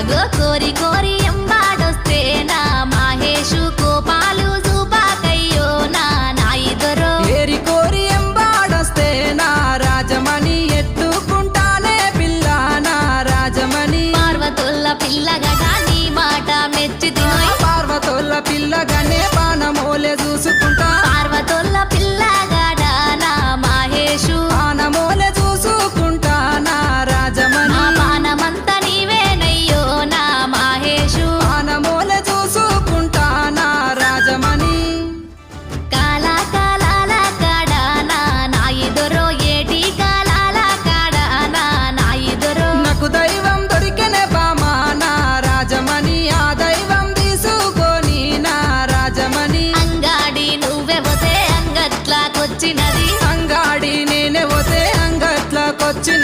అగో కోరి కోరి ఎంబాడొస్తే నా మహేషు కోపాలు చూపాకయ్యో నా నాయిదరో ఏరి కోరి ఎంబాడొస్తే నా రాజమణి ఎత్తుకుంటానే పిల్ల నా రాజమణి పార్వతుల్ల పిల్లగడా నీ మాట మెచ్చి తినోయ్ పార్వతుల్ల పిల్లగానే పానమోలే చూసుకుంటా పార్వతుల్ల పిల్లగడా నా మహేషు పానమోలే చూసుకుంటా నా రాజమణి నా పానమంతా నీవేనయ్యో నా మహేషు పానమోలే చూసుకుంటా నా రాజమణి కాల కాలాల కాడా నా నాయిదరో ఏటి కాలాల కాడా నా నాయిదరో నాకు దైవం దొరికినే బామా నా రాజమణి ఆ దైవం తీసుకొని నా రాజమణి అంగాడి నువ్వెవతే అంగట్లాకొచ్చినది అంగాడి నేనే పోతే అంగట్లకొచ్చిన